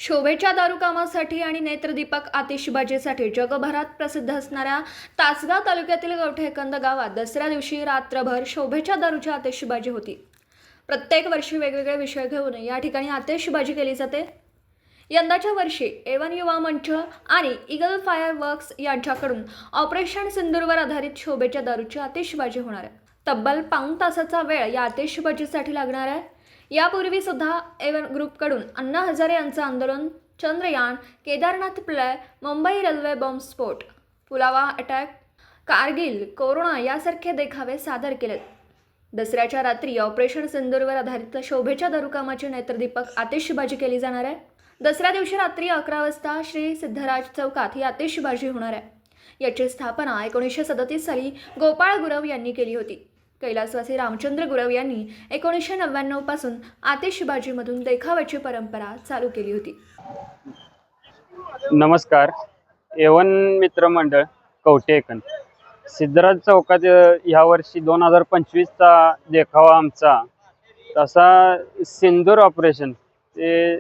शोभेच्या दारूकामासाठी आणि नेत्रदीपक आतिषबाजीसाठी जगभरात प्रसिद्ध असणाऱ्या तासगाव तालुक्यातील गवठेकंद गावात दसऱ्या दिवशी रात्रभर शोभेच्या दारूची आतिषबाजी होती। प्रत्येक वर्षी वेगवेगळे विषय घेऊन या ठिकाणी आतिषबाजी केली जाते। यंदाच्या वर्षी एवन युवा मंच आणि ईगल फायर वर्क्स यांच्याकडून ऑपरेशन सिंदूरवर आधारित शोभेच्या दारूची आतिषबाजी होणार आहे। तब्बल पाऊण तासाचा वेळ या आतिषबाजीसाठी लागणार आहे। यापूर्वी सुद्धा एवन ग्रुपकडून अण्णा हजारे यांचं आंदोलन, चंद्रयान, केदारनाथ प्लय, मुंबई रेल्वे बॉम्बस्फोट, पुलावा अटॅक, कारगिल, कोरोना यासारखे देखावे सादर केलेत। दसऱ्याच्या रात्री ऑपरेशन सिंदूरवर आधारित शोभेच्या दारूकामाची नेत्रदीपक आतिषबाजी केली जाणार आहे। दसऱ्या दिवशी रात्री 11 वाजता श्री सिद्धराज चौकात ही आतिषबाजी होणार आहे। याची स्थापना 1937 साली गोपाळ गुरव यांनी केली होती। कैलासवासी रामचंद्र गुरव यांनी 1999 पासून आतिषबाजीमधून देखाव्याची परंपरा चालू केली होती। नमस्कार, एवन मित्र मंडळ कवठेकंद सिद्धराज चौकात ह्या वर्षी 2025 चा देखावा आमचा तसा सिंदूर ऑपरेशन ते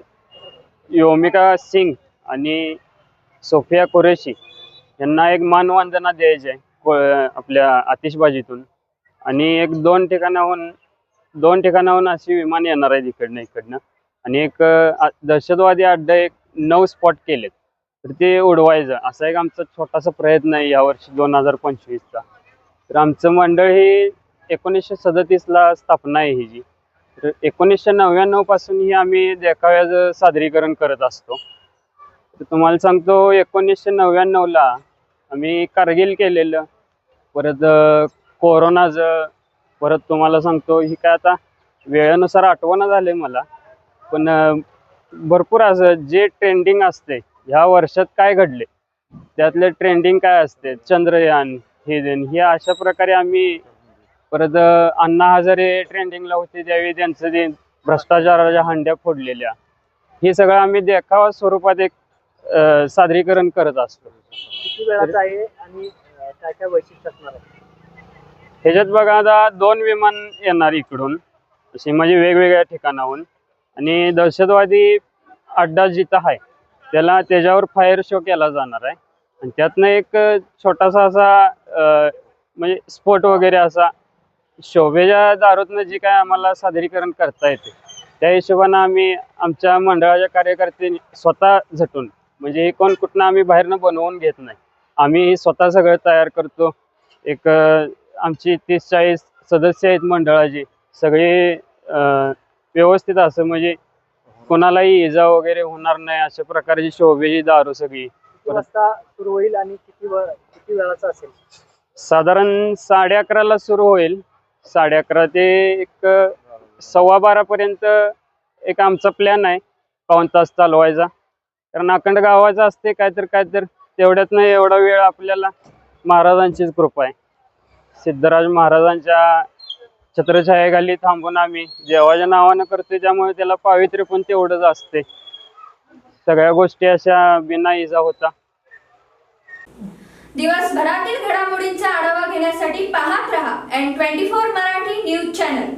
योमिका सिंग आणि सोफिया कुरेशी यांना एक मानवंदना द्यायची आहे आपल्या आतिषबाजीतून। आणि एक दोन ठिकाणाहून अशी विमान येणार आहे इकडनं आणि एक दहशतवादी अड्डा 9 स्पॉट केलेत, तर ते उडवायचं असा एक आमचा छोटासा प्रयत्न आहे यावर्षी 2025 चा। तर आमचं मंडळ ही 1937 ला स्थापना आहे ही जी, तर 1999 पासून ही आम्ही देखाव्याचं सादरीकरण करत असतो। तर तुम्हाला सांगतो 1999 ला आम्ही कारगिल केलेलं, परत कोरोनाचं, परत तुम्हाला सांगतो ही काय आता वेळेनुसार आठवणं झाले मला, पण भरपूर असं जे ट्रेंडिंग असते ह्या वर्षात काय घडले त्यातले ट्रेंडिंग काय असते, चंद्रयान हे अशा प्रकारे आम्ही, परत अण्णा हजारे ट्रेंडिंगला होते त्यावेळी त्यांचं जे भ्रष्टाचाराच्या हंड्या फोडलेल्या, हे सगळं आम्ही देखावा स्वरूपात एक सादरीकरण करत असतो। किती वेळाचा आहे आणि काय काय वैशिष्ट्य असणार आहे? ह्याच्यात बघा आता 2 विमान येणार इकडून असे म्हणजे वेगवेगळ्या ठिकाणाहून, आणि दहशतवादी अड्डा जिथं आहे त्याच्यावर फायर शो केला जाणार आहे। आणि त्यातनं एक छोटासा असा म्हणजे स्फोट वगैरे असा शोभेच्या दारूतनं जी काय आम्हाला सादरीकरण करता येते त्या हिशोबानं आम्ही आमच्या मंडळाच्या कार्यकर्त्यांनी स्वतः झटून, म्हणजे हे कोण कुठनं आम्ही बाहेरनं बनवून घेत नाही, आम्ही स्वतः सगळं तयार करतो। एक आमची 30-40 सदस्य आहेत मंडळाचे, सगळे व्यवस्थित असं म्हणजे कोणालाही इजा वगैरे होणार नाही अशा प्रकारची शोभेची दारू सगळी। किती वाजता सुरू होईल आणि किती वेळाचा असेल? साधारण 11:30 ला सुरू होईल, 11:30 ते एक 12:15 पर्यंत एक आमचा प्लॅन आहे पाऊण तास चालवायचा, कारण अखंड गावाचा असते काय तर तेवढ्यातनं एवढा वेळ आपल्याला महाराजांचीच कृपा आहे। सिद्धराज महाराजांच्या छत्रछायेखाली थांबून आम्ही देवाच्या नावानं करतोय, त्यामुळे त्याला पावित्र्य पण तेवढंच असते। सगळ्या गोष्टी अशा बिना इजा होता। दिवसभरातील घडामोडींचा आढावा घेण्यासाठी पाहत रहा N24 मराठी न्यूज चॅनल।